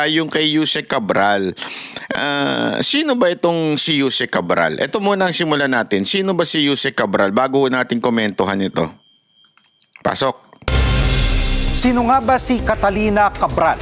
yung kay Yusek Cabral. Sino ba itong si Yusek Cabral? Ito muna ang simulan natin. Sino ba si Yusek Cabral bago natin komentuhan ito? Pasok. Sino nga ba si Catalina Cabral?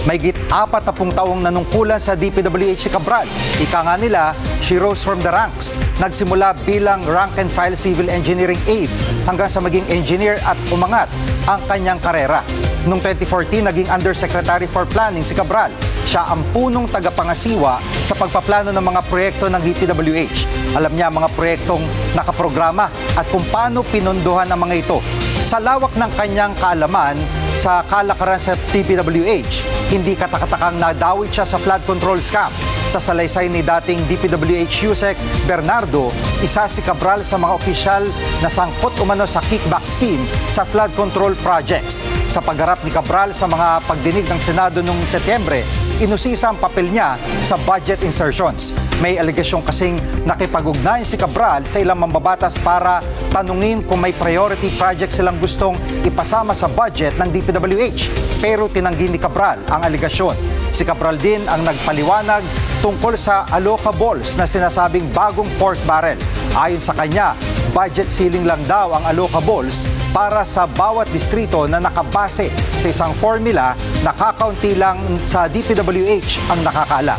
Mahigit 40 taong nanungkulan sa DPWH si Cabral. Ika nga nila, she rose from the ranks. Nagsimula bilang rank and file civil engineering aide hanggang sa maging engineer at umangat ang kanyang karera. Noong 2014, naging Undersecretary for Planning si Cabral. Siya ang punong tagapangasiwa sa pagpaplano ng mga proyekto ng DPWH. Alam niya ang mga proyektong nakaprograma at kung paano pinondohan ang mga ito. Sa lawak ng kanyang kaalaman sa kalakaran sa DPWH, hindi katakatakang nadawit siya sa flood control scam. Sa salaysay ni dating DPWH Yusek Bernardo, isa si Cabral sa mga opisyal na sangkot umano sa kickback scheme sa flood control projects. Sa pagharap ni Cabral sa mga pagdinig ng Senado noong Setyembre, inusisa ang papel niya sa budget insertions. May alegasyon kasing nakipag-ugnayan si Cabral sa ilang mambabatas para tanungin kung may priority project silang gustong ipasama sa budget ng DPWH. Pero tinanggi ni Cabral ang alegasyon. Si Cabral din ang nagpaliwanag tungkol sa allocables na sinasabing bagong pork barrel. Ayon sa kanya, budget ceiling lang daw ang allocables para sa bawat distrito na nakabase sa isang formula na kakaunti lang sa DPWH ang nakakaalam.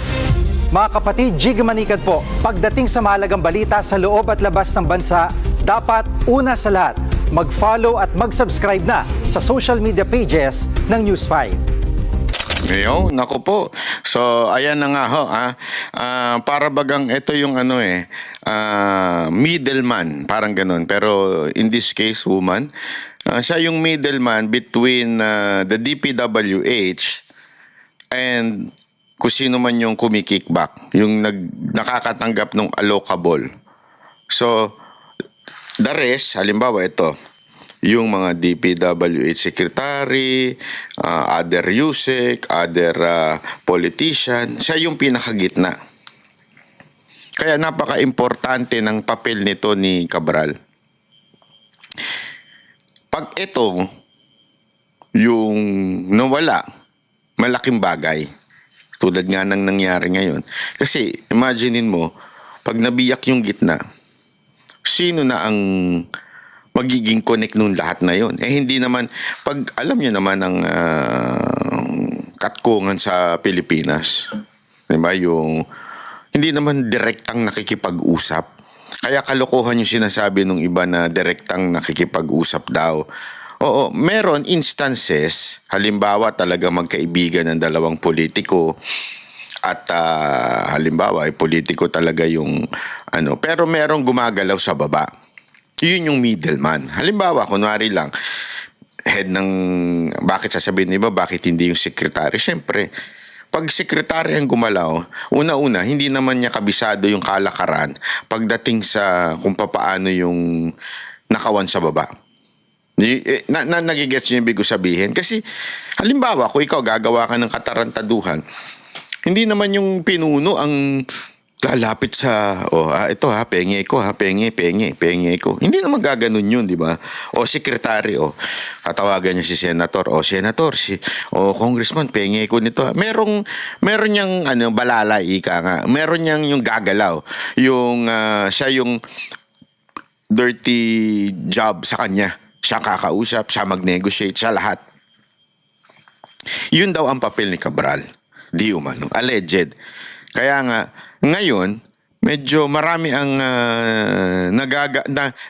Mga kapatid, Jig Manikad po, pagdating sa mahalagang balita sa loob at labas ng bansa, dapat una sa lahat, mag-follow at mag-subscribe na sa social media pages ng News 5. Yo, naku po. So, ayan na nga ho. Para bagang ito yung middleman, parang ganun. Pero in this case, woman, siya yung middleman between the DPWH and kung sino man yung kumikickback, yung nakakatanggap ng allocable. So, the rest, halimbawa ito, yung mga DPWH secretary, other Yusek, other politician, siya yung pinakagitna. Kaya napaka-importante ng papel nito ni Cabral. Pag ito, yung nawala, malaking bagay. Tulad nga ng nangyari ngayon. Kasi, imaginein mo, pag nabiyak yung gitna, sino na ang magiging connect nung lahat na yon? Hindi naman, pag alam nyo naman ang katkungan sa Pilipinas, diba? Yung, hindi naman direktang nakikipag-usap. Kaya kalokohan yung sinasabi nung iba na direktang nakikipag-usap daw. Oo, meron instances, halimbawa talaga magkaibigan ng dalawang politiko at halimbawa ay politiko talaga yung pero merong gumagalaw sa baba. Yun yung middleman. Halimbawa, kunwari lang, head ng, bakit sasabihin niba, bakit hindi yung secretary? Siyempre, pag secretary ang gumalaw, una-una, hindi naman niya kabisado yung kalakaran pagdating sa kung paano yung nakawan sa baba. Nagigets niyo yung ibig sabihin? Kasi, halimbawa, kung ikaw gagawa ka ng katarantaduhan, hindi naman yung pinuno ang lalapit sa, ito penge ko, penge ko. Hindi naman gaganon yun, di ba? O secretary, katawagan niya si senator, senator, congressman, penge ko nito. Meron niyang, balalay, ika nga. Meron niyang yung gagalaw. Yung, siya yung dirty job sa kanya. Siya kakausap, siya mag-negotiate, siya lahat. Yun daw ang papel ni Cabral. Di umano. Alleged. Kaya nga, ngayon, medyo marami ang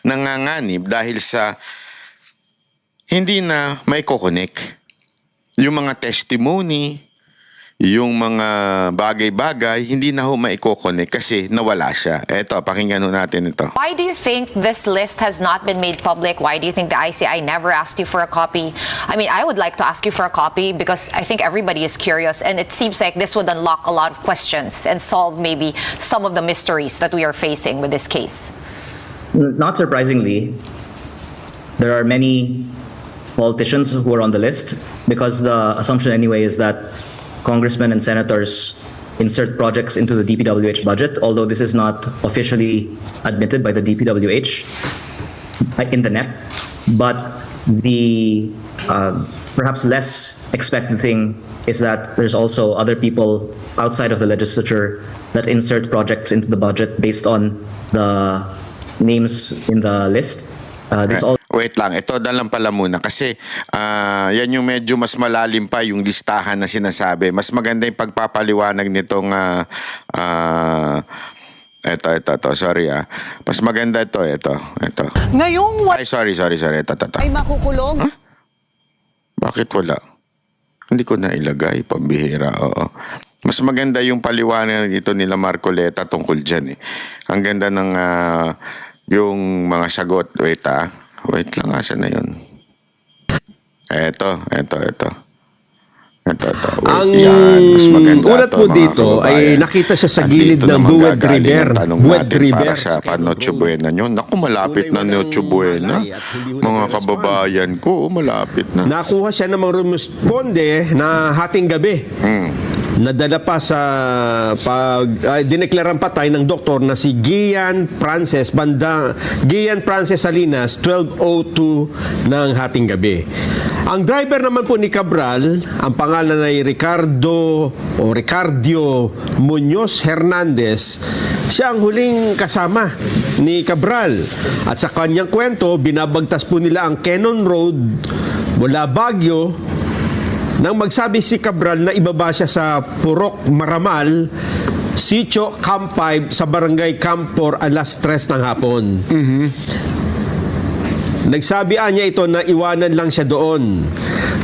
nanganganib dahil sa hindi na may kokonek. Yung mga testimony, yung mga bagay-bagay, hindi na ho maikokonek kasi nawala siya. Eto, pakinggan ho natin ito. Why do you think this list has not been made public? Why do you think the ICI never asked you for a copy? I mean, I would like to ask you for a copy because I think everybody is curious and it seems like this would unlock a lot of questions and solve maybe some of the mysteries that we are facing with this case. Not surprisingly, there are many politicians who are on the list because the assumption anyway is that congressmen and senators insert projects into the DPWH budget, although this is not officially admitted by the DPWH in the NEP. But the perhaps less expected thing is that there's also other people outside of the legislature that insert projects into the budget based on the names in the list. This all Wait lang, ito lang pala muna kasi yan yung medyo mas malalim pa yung listahan na sinasabi. Mas maganda yung pagpapaliwanag nitong ito, sorry Mas maganda ito. Ngayong Ay, sorry, ito. ay makukulong. Bakit wala? Hindi ko na ilagay, pambihira, oo. Mas maganda yung paliwanag ito nila Marcoleta tungkol dyan eh. Ang ganda ng yung mga sagot. Wait lang, asan na yun? Eto. Ang mas maganda ulat to, mo mga dito kababayan. ay nakita siya sa gilid Andito ng naman Buwet gagaling River. ang tanong Buwet natin River. para sa Noche Buena nyo. Naku, malapit na Noche Buena. Mga kababayan ko, malapit na. Nakuha siya ng mga rumusponde na hating gabi. Nadala pa sa dineklaran patay ng doktor na si Gian Frances Salinas 12:02 ng hating gabi. Ang driver naman po ni Cabral, ang pangalan ay Ricardo Muñoz Hernandez. Siya ang huling kasama ni Cabral. At sa kanyang kwento, binabagtas po nila ang Cannon Road mula Baguio nang magsabi si Cabral na ibaba siya sa Purok Maramal, Sitio Camp 5 sa Barangay Camp 4 alas 3 ng hapon. Nagsabi niya ito na iwanan lang siya doon.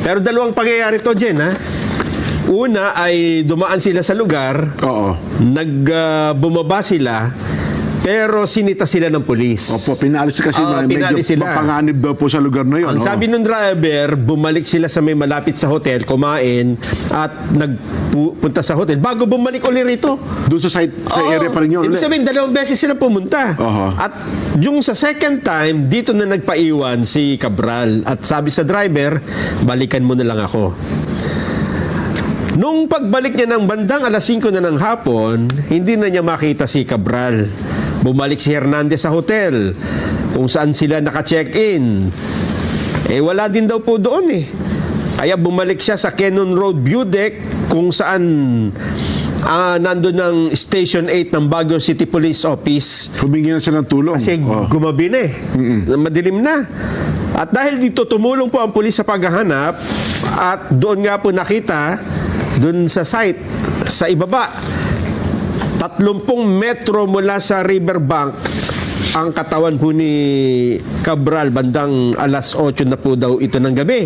Pero dalawang pangyayari to, Jen, ha? Una ay dumaan sila sa lugar. Oo. Bumaba sila. Pero sinita sila ng pulis. Opo, pinalis kasi pinalis medyo sila. mapanganib daw po sa lugar na yun. Ang sabi ng driver, bumalik sila sa may malapit sa hotel, kumain, at nagpunta sa hotel. Bago bumalik ulit rito. Doon sa site, sa area pa rin yun. Ibig sabihin, 2 beses sila pumunta. Oho. At yung sa second time, dito na nagpaiwan si Cabral. At sabi sa driver, balikan mo na lang ako. Nung pagbalik niya ng bandang alas 5 na ng hapon, hindi na niya makita si Cabral. Bumalik si Hernandez sa hotel kung saan sila naka-check-in. Wala din daw po doon eh. Kaya bumalik siya sa Cannon Road View Deck kung saan nandun ng Station 8 ng Baguio City Police Office. Humingi na siya ng tulong. Kasi gumabi na eh. Madilim na. At dahil dito tumulong po ang pulis sa paghahanap at doon nga po nakita doon sa site sa ibaba 30 metro mula sa riverbank ang katawan po ni Cabral bandang alas 8 na po daw ito ng gabi.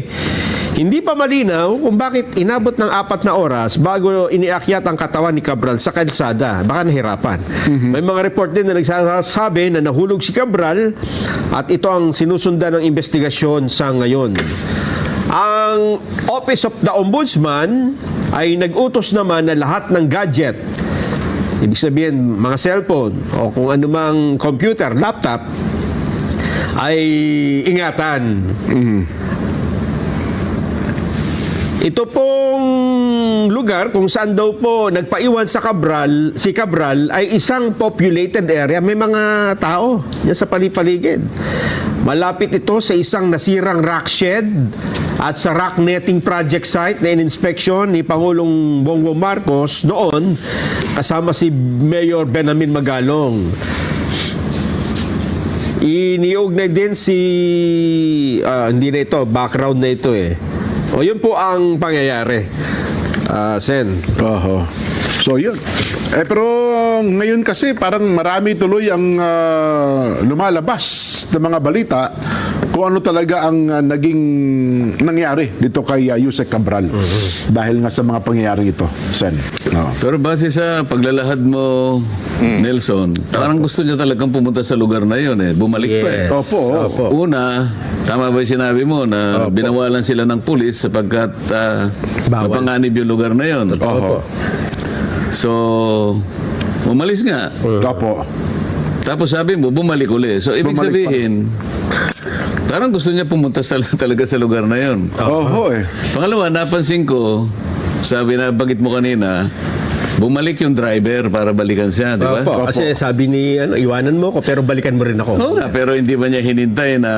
Hindi pa malinaw kung bakit inabot ng 4 na oras bago iniakyat ang katawan ni Cabral sa kalsada. Baka nahirapan. May mga report din na nagsasabi na nahulog si Cabral at ito ang sinusundan ng investigasyon sa ngayon. Ang Office of the Ombudsman ay nag-utos naman na lahat ng gadget, ibig sabihin mga cellphone o kung anumang computer, laptop, ay ingatan. Ito pong lugar kung saan daw po nagpaiwan si Cabral ay isang populated area. May mga tao yan sa palipaligid. Malapit ito sa isang nasirang rock shed at sa rock netting project site na in-inspection ni Pangulong Bongbong Marcos noon kasama si Mayor Benamin Magalong. Iniugnay din si hindi na ito, background na ito eh. O yun po ang pangyayari. Sen. Oho. So yun. Pero ngayon kasi parang marami tuloy ang lumalabas ng mga balita kung ano talaga ang naging nangyari dito kay Yusek Cabral dahil nga sa mga pangyayari ito, Sen. No. Pero base sa paglalahad mo, Nelson, parang gusto niya talagang pumunta sa lugar na yun eh. Bumalik pa eh. Opo. Una, tama ba yung sinabi mo na binawalan sila ng pulis sapagkat mapanganib yung lugar na yun? Oho. So, umalis nga. Opo. Tapos sabi mo, bumalik uli. So, ibig Bumalik sabihin, parang gusto niya pumunta talaga sa lugar na yun. Oho eh. Pangalawa, napansin ko, sabi na bagit mo kanina, bumalik yung driver para balikan siya, di ba? Opo. Kasi sabi ni, iwanan mo ko pero balikan mo rin ako. Oo nga, pero hindi ba niya hinintay na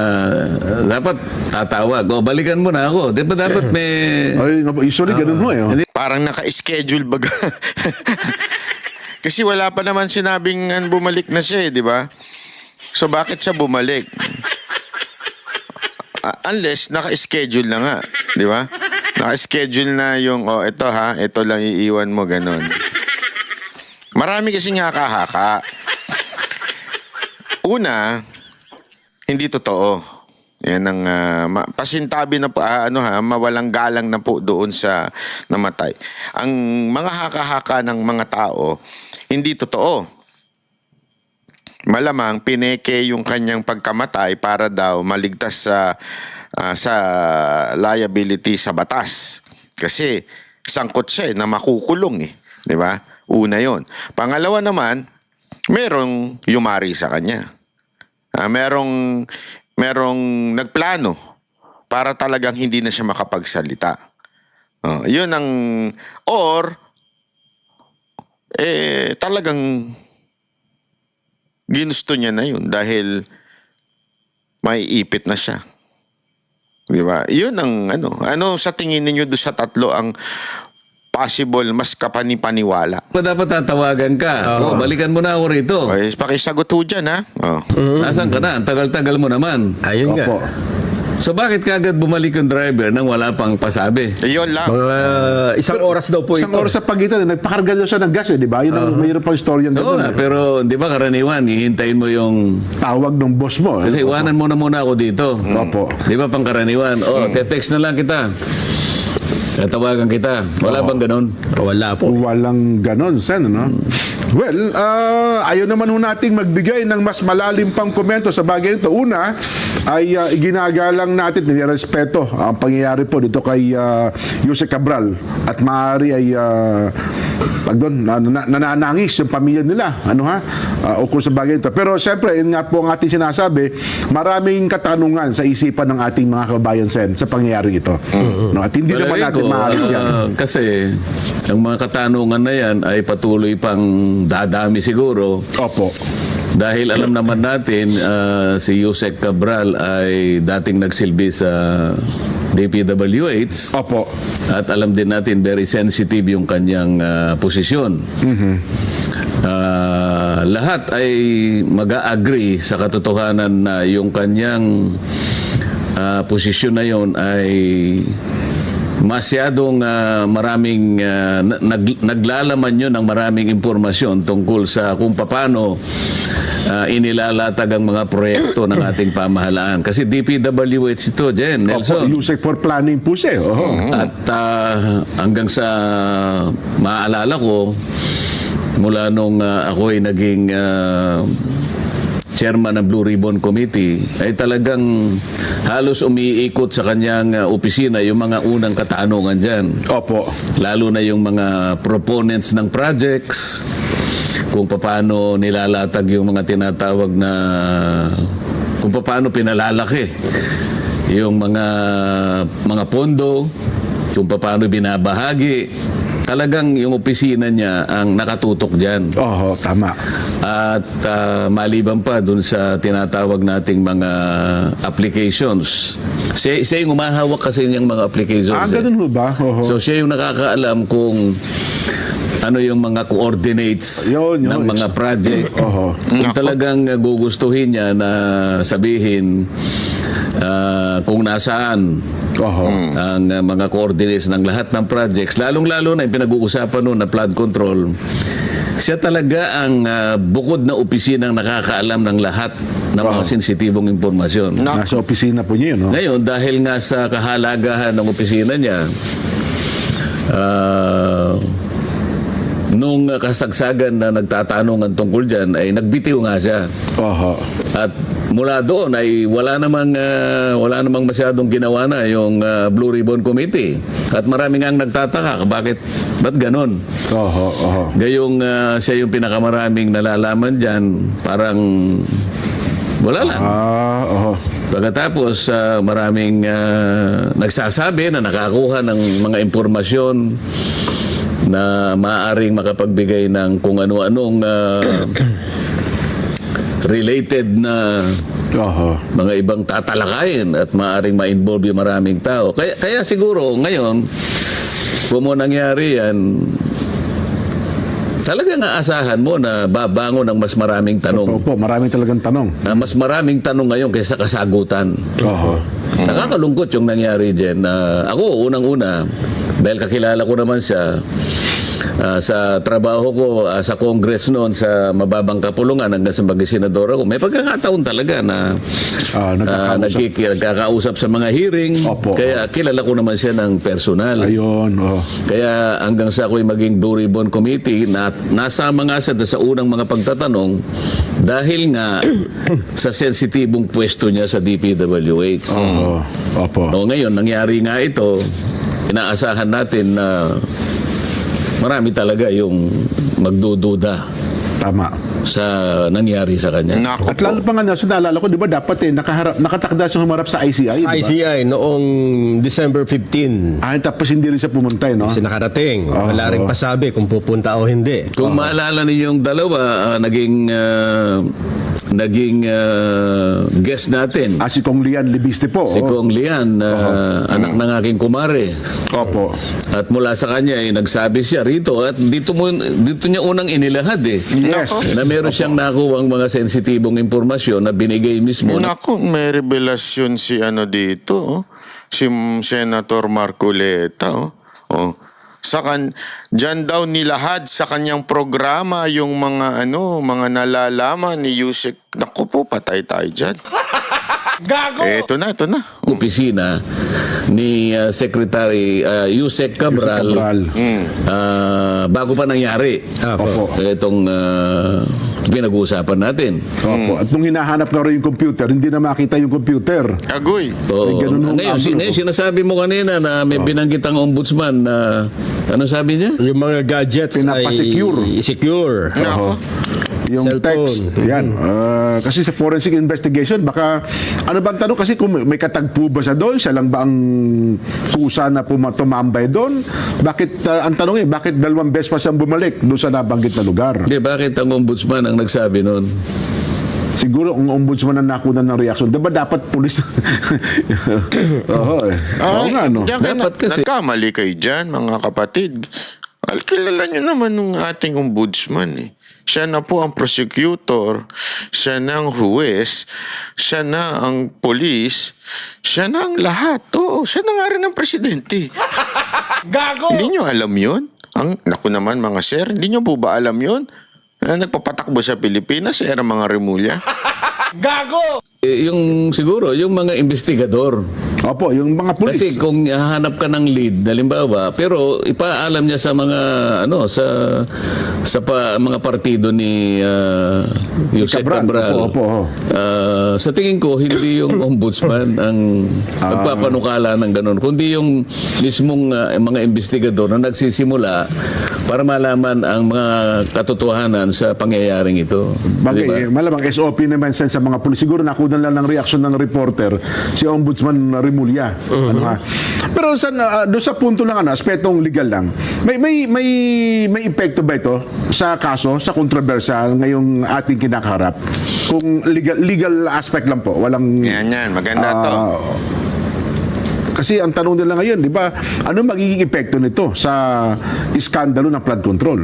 dapat tatawag, o balikan mo na ako. Di ba dapat may... Ay, usually ganun mo eh. Parang naka-schedule baga. Kasi wala pa naman sinabing bumalik na siya, di ba? So bakit siya bumalik? Unless naka-schedule na nga, di ba? Naka-schedule na yung, ito lang iiwan mo, ganon. Marami kasi haka-haka. Una, hindi totoo. Yan ang pasintabi na po, mawalang galang na po doon sa namatay. Ang mga haka-haka ng mga tao, hindi totoo. Malamang pineke yung kanyang pagkamatay para daw maligtas sa liability sa batas. Kasi sangkot siya na makukulong di ba? Una yon. Pangalawa naman, merong yumari sa kanya. Merong nagplano para talagang hindi na siya makapagsalita. Yun ang talagang ginusto niya na yun dahil may ipit na siya. Di ba? Yun ang ano sa tingin ninyo doon sa tatlo ang possible mas kapanipaniwala? Dapat tatawagan ka. Balikan mo na ako rito. Okay, pakisagot ho dyan, ha? Nasaan ka na? Ang tagal-tagal mo naman. Ayun nga. Opo. So bakit kagad bumalik yung driver nang wala pang pasabi? Yun lang. Mga isang oras daw po Isang ito. oras sa pagitan, nagpakarga daw siya ng gas di ba? Yun ang mayroon pang story yung Oo ganun. na, pero di ba karaniwan, hihintayin mo yung... Tawag ng boss mo. Kasi iwanan mo na muna ako dito. Opo. Di ba pang karaniwan? Te-text na lang kita. Tatawagan kita. Wala bang ganun? Wala po. Walang ganon, Sen, no? Well, ayaw naman ho nating magbigay ng mas malalim pang komento sa bagay nito. Una, ay iginagalang natin, nirespeto ang pangyayari po dito kay Yusek Cabral. At maaari ay nananangis yung pamilya nila. Ukol sa bagay nito. Pero siyempre, yun nga po ang ating sinasabi, maraming katanungan sa isipan ng ating mga kabayan, Sen, sa pangyayari ito. No? At hindi naman natin maalis yan. Kasi ang mga katanungan na yan ay patuloy pang dadami siguro. Opo. Dahil alam naman natin, si Yusek Cabral ay dating nagsilbi sa DPWH. Opo. At alam din natin, very sensitive yung kanyang posisyon. Lahat ay mag-a-agree sa katotohanan na yung kanyang posisyon na yon ay masyadong maraming naglalaman yun ng maraming impormasyon tungkol sa kung paano inilalatag ang mga proyekto ng ating pamahalaan. Kasi DPWH ito, Jen, Nelson. Opo, Yusek for planning po siya. At hanggang sa maaalala ko, mula nung ako ay naging chairman ng Blue Ribbon Committee, ay talagang halos umiikot sa kanyang opisina yung mga unang katanungan dyan. Opo. Lalo na yung mga proponents ng projects, kung paano nilalatag yung mga tinatawag na, kung paano pinalalaki yung mga pondo, kung paano binabahagi. Talagang yung opisina niya ang nakatutok dyan. Oo, tama. At maliban pa dun sa tinatawag nating mga applications. Siya yung umahawak kasi niyang mga applications. Ganun ho ba? So siya yung nakakaalam kung ano yung mga coordinates Yun. ng mga project. Kung talagang gugustuhin niya na sabihin kung nasaan ang mga coordinates ng lahat ng projects, lalong-lalo na yung pinag-uusapan noon na flood control, siya talaga ang bukod na opisinang nakakaalam ng lahat ng mga sensitibong impormasyon. Nasa opisina po niya yun. Ngayon, dahil nga sa kahalagahan ng opisina niya, nung kasagsagan na nagtatanungan tungkol dyan, ay nagbitiw nga siya. At mula doon ay wala namang masyadong ginawa na yung Blue Ribbon Committee. At marami nga nagtataka, ba't ganon? Gayong siya yung pinakamaraming nalalaman dyan, parang wala lang. Pagkatapos, maraming nagsasabi na nakakuha ng mga impormasyon na maaaring makapagbigay ng kung ano-anong related na mga ibang tatalakayin at maaaring ma-involve yung maraming tao. Kaya siguro ngayon, kung mo nangyari yan, talagang aasahan mo na babangon ng mas maraming tanong. Opo, maraming talagang tanong. Mas maraming tanong ngayon kaysa kasagutan. Nakakalungkot yung nangyari dyan. Ako, unang-una, dahil kakilala ko naman siya, sa trabaho ko sa Congress noon sa mababang kapulungan hanggang sa maging senador ako, may pagkakataon talaga na nagkakausap sa mga hearing. Opo. Kaya kilala ko naman siya ng personal. Ayun. Kaya hanggang sa ako'y maging Blue Ribbon Committee, nasama nga siya sa unang mga pagtatanong dahil nga sa sensitibong pwesto niya sa DPWH. Opo. O ngayon, nangyari nga ito, inaasahan natin na marami talaga yung magdududa Tama. sa nangyari sa kanya. Nako At lalo pa nga naalala ko, di ba dapat nakatakda sa humarap sa ICI, di Sa ba? ICI noong December 15. Tapos hindi rin siya pumunta, no? Kasi nakarating. Wala rin pasabi kung pupunta o hindi. Kung maalala ninyong dalawa, naging guest natin. Si Kong Lian Libiste po. Si Kong Lian, anak ng aking kumare. Opo. At mula sa kanya, nagsabi siya rito, at dito niya unang inilahad Yes. na meron siyang nakuwang mga sensitibong impormasyon na binigay mismo. Naku, may revelasyon si dito, si Senator Marcoleta, Diyan daw nilahad sa kanyang programa yung mga mga nalalaman ni Yusek. Naku po, patay tayo dyan. Gago! Ito na. Opisina ni Secretary Yusek Cabral, bago pa nangyari Opo. itong pinag-uusapan natin. Opo. At nung hinahanap na rin yung computer, hindi na makita yung computer. Agoy. Oo. ganun ang Ngayon, angulo. sinasabi mo kanina na may binanggit ang ombudsman na ano sabi niya? Yung mga gadgets Pinapasecure. ay secure. Nako. Yung Cellphone. text. Yan. Kasi sa forensic investigation, baka, ano bang tanong? Kasi kung may katagpo ba siya doon? Siya lang ba ang kusa na tumambay doon? Bakit, ang tanong bakit dalawang beses pa siyang bumalik doon sa nabanggit na lugar? Di, bakit ang ombudsman ang nagsabi noon? Siguro ang ombudsman ang nakunan ng reaksyon. Diba dapat pulis? Oo nga, no? Diyan kayo Dapat kasi- nagkamali kayo dyan, mga kapatid. Kilala nyo naman ng ating ombudsman. Siya na po ang prosecutor, siya na ang huwes, siya na ang polis, siya na ang lahat. Oo, siya na nga rin ang presidente. Gago! Hindi nyo alam yun? Naku naman mga sir, hindi nyo po ba alam yun? Nagpapatakbo sa Pilipinas, era mga Remulla. Gago! Yung siguro, yung mga investigador. Opo, yung mga pulis. Kasi kung hahanap ka ng lead, halimbawa, pero ipaalam niya sa mga mga partido ni Yusek Cabral. Opo. Sa tingin ko, hindi yung ombudsman ang nagpapanukala ng ganun, kundi yung mismong mga investigador na nagsisimula para malaman ang mga katotohanan sa pangyayaring ito. Bagay, Diba? malamang SOP naman sa mga pulis. Siguro nakunan lang ng reaksyon ng reporter si Ombudsman Remulla. Ano nga. Pero doon sa punto lang, aspetong legal lang, may epekto ba ito sa kaso, sa kontrobersya ngayong ating kinakaharap? Kung legal aspect lang po, walang... Yan, maganda to. Kasi ang tanong nila ngayon, di ba, ano magiging epekto nito sa iskandalo ng flood control?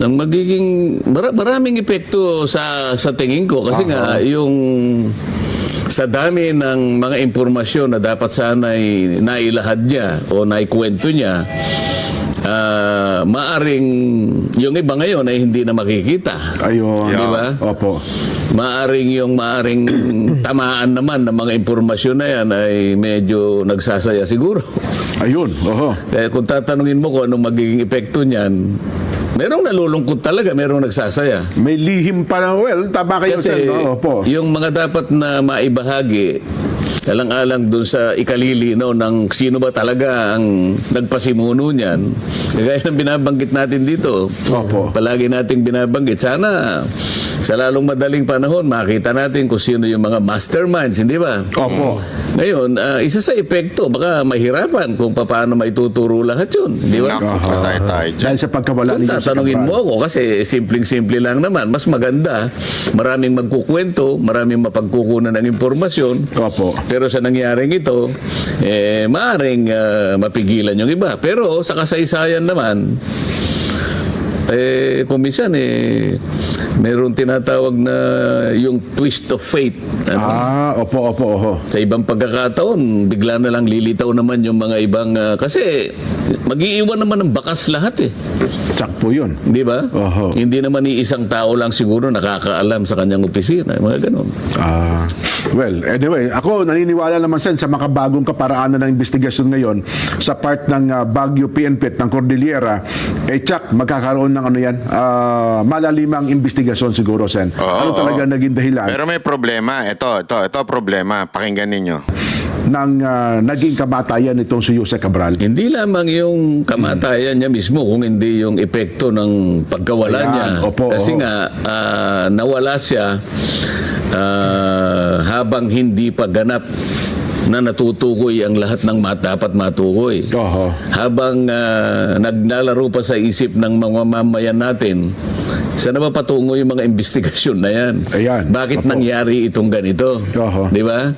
Ang magiging maraming epekto sa tingin ko kasi nga yung sa dami ng mga impormasyon na dapat sana'y nailahad niya o naikwento niya, maaring yung iba ngayon ay hindi na makikita. Ayun. Di ba? Opo. Maaring tamaan naman ng mga impormasyon na yan ay medyo nagsasaya siguro. Ayun. Oho. Kaya kung tatanungin mo kung anong magiging epekto niyan, merong nalulungkot talaga, merong nagsasaya. May lihim pa na, tama kayo Kasi sir, no? Opo. yung mga dapat na maibahagi, alang-alang dun sa ikalilinaw ng sino ba talaga ang nagpasimuno niyan. Kagaya ng binabanggit natin dito. Opo. Palagi nating binabanggit. Sana sa lalong madaling panahon, makita natin kung sino yung mga masterminds, hindi ba? Opo. Ngayon, isa sa epekto, baka mahirapan kung paano maituturo lahat yun, di ba? Naku, patay tayo dyan. Dahil sa pagkawala Kung ni Jose tatanungin Cabral. mo ako, kasi simpleng-simple lang naman, mas maganda, maraming magkukwento, maraming mapagkukunan ng impormasyon, Opo. pero sa nangyaring ito, maaring mapigilan yung iba. Pero sa kasaysayan naman, kung minsan, meron tinatawag na yung twist of fate. Opo. Sa ibang pagkakataon, bigla na lang lilitaw naman yung mga ibang... kasi mag-iiwan naman ng bakas lahat eh. Tsak po yun. Di ba? Oho. Hindi naman iisang tao lang siguro nakakaalam sa kanyang opisina. Mga ganun. Well, anyway, ako naniniwala naman sa makabagong kaparaanan ng investigasyon ngayon sa part ng Baguio PNP ng Cordillera, tsak, magkakaroon ng ano yan, malalimang investigasyon siguro, Sen. Ano talaga naging dahilan Pero may problema. Ito problema. Pakinggan ninyo. ng naging kamatayan nitong si Jose Cabral? Hindi lamang yung kamatayan niya mismo, kung hindi yung epekto ng pagkawala Ayan, niya. opo, Kasi oho. nga, nawala siya habang hindi pa ganap na natutukoy ang lahat ng dapat matukoy. Oho. Habang naglalaro pa sa isip ng mga mamamayan natin, saan na ba patungo yung mga investigasyon na yan? Ayan. Bakit Opo. nangyari itong ganito? Oho. Di ba?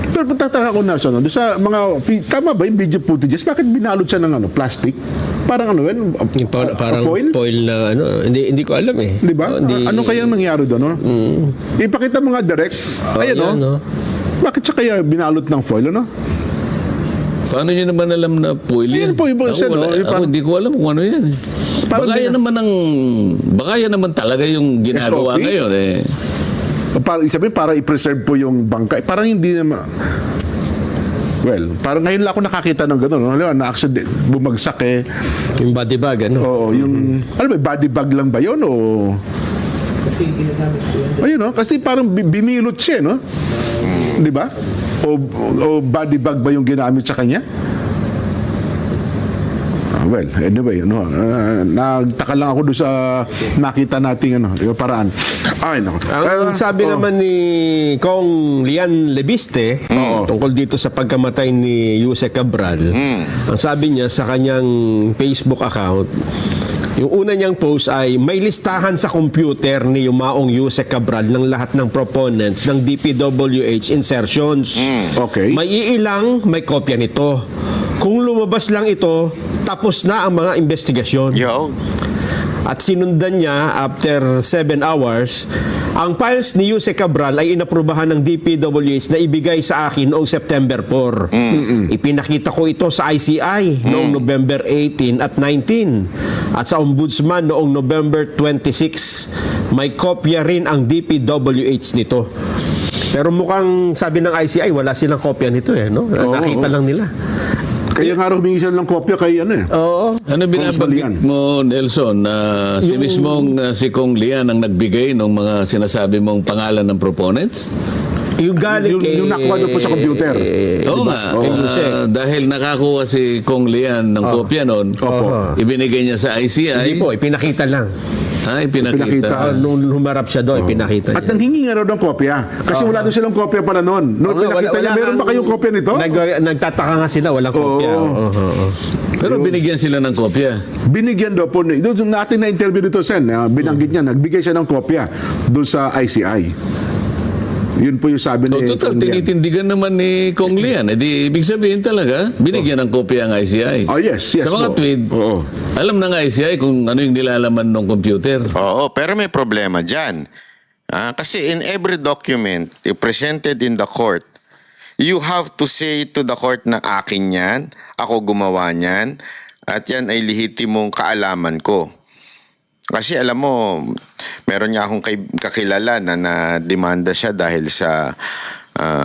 Pero pagtataka ko na sa mga tama ba yung video footages? Bakit binalot siya ng plastic? Parang yan? Parang foil? na hindi ko alam eh. Di ba? Ano kaya nangyari doon? No? Ipakita mo nga direct. Ayan, yan, no? Bakit siya kaya binalot ng foil, ano? Paano nyo naman alam na foil yan? Yan po, iba siya, no? Yung Ako hindi ko alam kung ano yan. Parang Baka yan naman talaga yung ginagawa SOP? ngayon eh. Para i-preserve po yung bangka. Parang hindi naman... Well, parang ngayon lang ako nakakita ng gano'n. No? Na-accident, bumagsak eh. Yung body bag, ano? Oo, yung... Ano ba, body bag lang ba yun? O... Ayun, no? Kasi parang bimilot siya, no? Di ba? O body bag ba yung ginamit sa kanya? Well, anyway, nagtaka lang ako doon sa nakita nating yung paraan. Ay, nako. Ang sabi naman ni Kong Lian Lebiste tungkol dito sa pagkamatay ni Jose Cabral, ang sabi niya sa kanyang Facebook account, yung una niyang post ay may listahan sa computer ni Yumaong Jose Cabral ng lahat ng proponents ng DPWH insertions. Okay. May iilang may kopya nito. Kung lumabas lang ito, tapos na ang mga investigasyon. Yo. At sinundan niya after 7 hours, ang files ni Jose Cabral ay inaprubahan ng DPWH na ibigay sa akin noong September 4. Ipinakita ko ito sa ICI noong November 18 at 19 at sa Ombudsman noong November 26. May kopya rin ang DPWH nito. Pero mukhang sabi ng ICI, wala silang kopya nito eh, no? Nakita lang nila. Kaya nga humingi siya ng kopya kay ano eh. Oo. Ano binabanggit mo, Nelson, na si mismong si Kong Lian ang nagbigay ng mga sinasabi mong pangalan ng proponents? Yung galing Yung nakuha doon po sa computer. Oo nga. Dahil nakakuha si Kong Lian ng kopya noon, ibinigay niya sa ICI. Hindi po, ipinakita lang. Pinakita. Nung humarap siya doon, ipinakita At niya. nanghingi nga raw ng kopya. Kasi wala doon silang kopya pala noon. Noong pinakita niya, meron ba kayong kopya nito? Nagtataka nga sila, walang kopya. Pero binigyan sila ng kopya. Binigyan daw po. Doon natin na-interview dito, Sen. Binanggit niya, nagbigay siya ng kopya doon sa ICI. Yun po yung sabi ni Total, Kong Lian. tinitindigan naman ni Kong Lian. Ibig sabihin talaga, binigyan ng kopya ang ICI. Oh, yes. Sa mga po. tweet, Oo. alam ng ICI kung ano yung nilalaman ng computer. Oo, pero may problema dyan. Kasi in every document presented in the court, you have to say to the court na akin yan, ako gumawa niyan, at yan ay lehitimong kaalaman ko. Kasi alam mo, meron nga akong kakilala na demanda siya dahil sa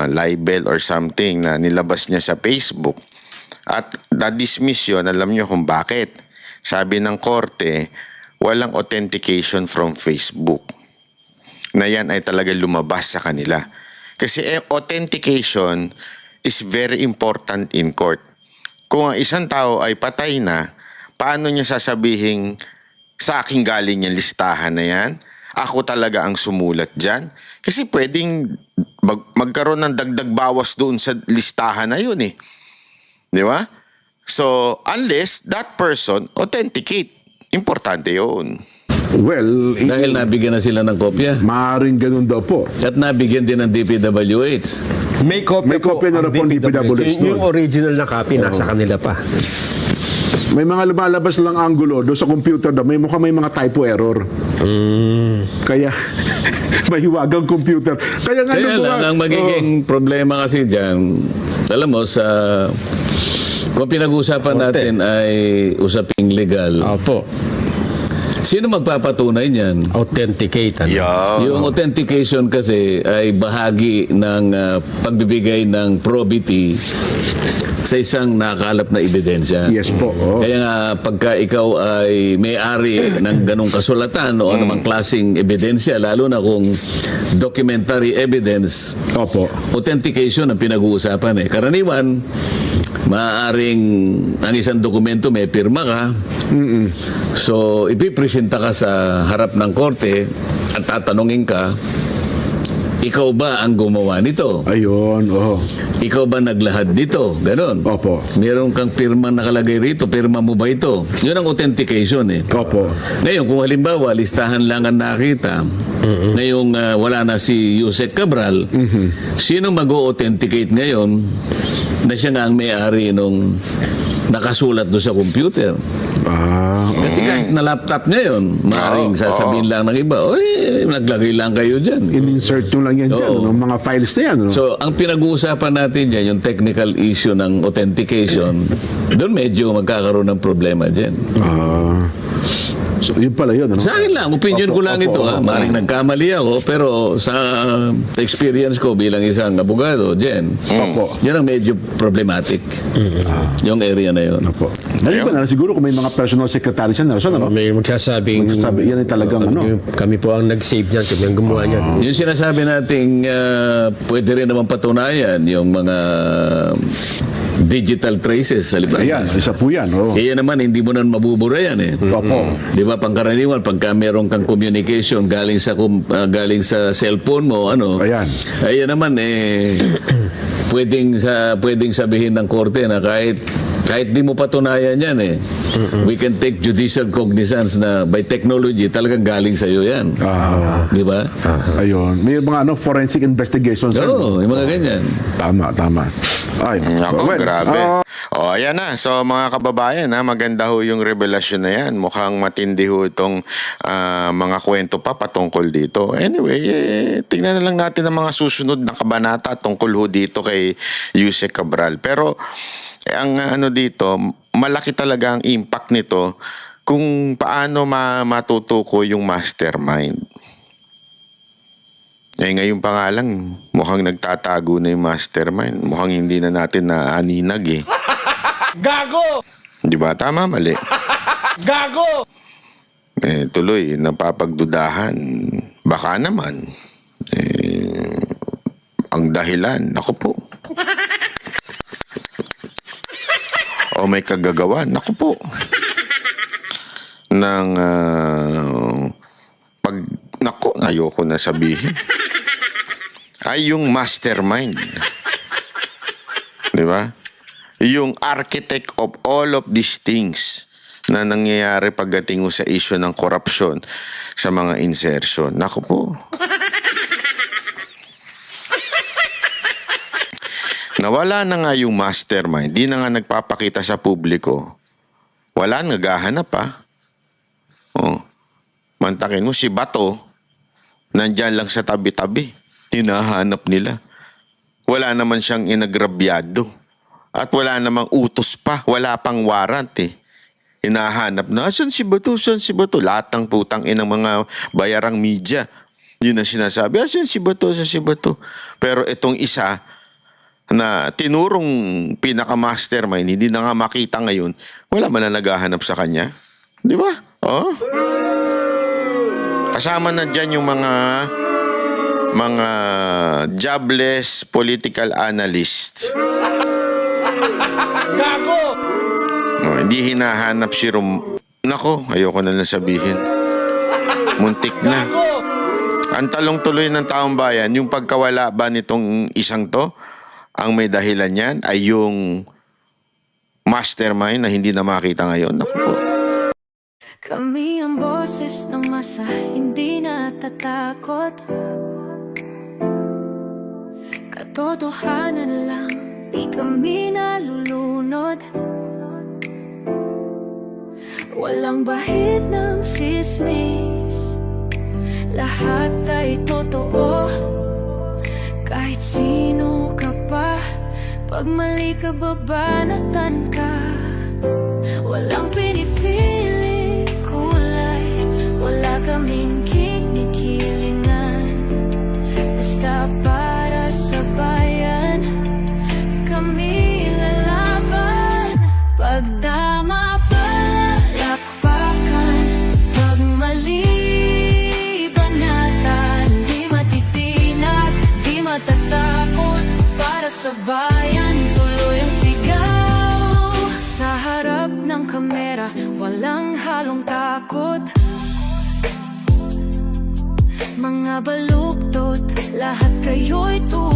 libel or something na nilabas niya sa Facebook. At na-dismiss yun, alam niyo kung bakit. Sabi ng korte, walang authentication from Facebook. Na yan ay talaga lumabas sa kanila. Kasi authentication is very important in court. Kung ang isang tao ay patay na, paano niya sasabihin sa aking galing yung listahan na yan? ako talaga ang sumulat dyan. Kasi pwedeng magkaroon ng dagdag bawas doon sa listahan na yun eh. Di ba? So, unless that person authenticate. Importante yun. Well, Dahil nabigyan na sila ng kopya. maaaring ganun daw po. At nabigyan din ng DPWH. May copy, May copy na ang rin po ng DPWH Yung doon. original na copy, nasa kanila pa. May mga lumalabas lang angulo doon sa computer daw. May mga typo error. Kaya, mahiwagang computer. Kaya nga, Kaya lang, ang magiging problema kasi dyan, alam mo, kung pinag-uusapan natin ay usaping legal, Opo. sino magpapatunay niyan? Authenticate. Ano? Yeah. Yung authentication kasi ay bahagi ng pagbibigay ng probity sa isang nakakalap na ebidensya. yes po. Kaya nga, pagka ikaw ay may-ari ng ganong kasulatan o anumang klaseng ebidensya, lalo na kung documentary evidence, Opo. authentication ang pinag-uusapan eh. Karaniwan, maaaring ang isang dokumento may pirma ka. So, ipipresenta ka sa harap ng korte at tatanungin ka, ikaw ba ang gumawa nito? Ayun, Ikaw ba naglahad dito? Ganon. Opo. Meron kang pirma nakalagay rito. Pirma mo ba ito? Yun ang authentication eh. Opo. Ngayon, kung halimbawa, listahan lang ang nakita, ngayong wala na si Yusek Cabral, sino mag-authenticate ngayon na siya nga ang may-ari nung nakasulat doon sa computer? Kasi kahit na laptop niya yun, maaaring sasabihin lang ng iba, oy, naglagay lang kayo dyan. In-insert nyo lang yan dyan, Oo. mga files na yan. So, ang pinag-uusapan natin dyan, yung technical issue ng authentication, doon medyo magkakaroon ng problema dyan. So, yun pala yun. Sa akin lang, opinion ko lang ito. Maring nagkamali ako, pero sa experience ko bilang isang abogado, Jen, yun ang medyo problematic. Yung area na yun. Opo. Ayun na, siguro kung may mga personal secretary siya, Nelson, ano? May magsasabing, Yan ay talagang kami po ang nag-save niyan, kami ang gumawa niyan. Yung sinasabi nating pwede rin naman patunayan yung mga digital traces sa liban. Ayan, isa po yan. Kaya naman, hindi mo na mabubura yan eh. Opo. Di ba, pangkaraniwan, pagka meron kang communication galing sa cellphone mo, Ayan. ayan naman, pwedeng sabihin ng korte na kahit di mo patunayan yan we can take judicial cognizance na by technology talagang galing sa iyo yan. Di ba? Ayun. May mga forensic investigations. Oo, yung mga ganyan. Tama. Ay, Ako, well, grabe. Ayan na. So, mga kababayan, maganda ho yung revelasyon na yan. Mukhang matindi ho itong mga kwento pa patungkol dito. Anyway, tingnan na lang natin ang mga susunod na kabanata tungkol ho dito kay Yusek Cabral. Pero, ang dito, malaki talaga ang impact nito kung paano matutuko yung mastermind. Ngayon pa nga lang, mukhang nagtatago na yung mastermind. Mukhang hindi na natin naaninag Gago! Di ba? Tama, mali. Gago! Tuloy, napapagdudahan. Baka naman. Ang dahilan, ako po. O may kagagawan, ako po. Ng ayoko na sabihin. Ay yung mastermind. Di ba? Yung architect of all of these things na nangyayari pagdating sa issue ng korupsyon sa mga insertion. Naku po. Nawala na nga yung mastermind. Di na nga nagpapakita sa publiko. Wala, naghahanap pa. Mantakin mo si Bato, nandyan lang sa tabi-tabi. Hinahanap nila. Wala naman siyang inagrabyado. At wala namang utos pa. Wala pang warrant Hinahanap na, saan si Bato, saan si Bato? Lahat ng putang inang mga bayarang media. Yun ang sinasabi, saan si Bato, saan si Bato? Pero itong isa na tinurong pinaka-mastermind, hindi na nga makita ngayon, wala man na naghahanap sa kanya. Di ba? Kasama na dyan yung mga jobless political analyst. Gago! Hindi hinahanap si Nako, ayoko na lang sabihin. Muntik na. Gago! Ang talong tuloy ng taong bayan, yung pagkawala ba nitong isang to, ang may dahilan yan ay yung mastermind na hindi na makita ngayon. Naku po. Kami ang boses ng masa, hindi natatakot. Katotohanan lang, di kami nalulunod. Walang bahid ng sismis, lahat ay totoo. Kahit sino ka pa, pag mali ka babanatan ka. Walang pinipili kulay, wala kaming kinikilingan. Basta para sa bayan, kami lalaban. Pagdama palakpakan, pag mali banatan. Di matitinag, di matatakot, para sa bayan tuloy ang sigaw. Sa harap ng kamera, walang halong takot. Mga baluktot, lahat kayo'y tuwa.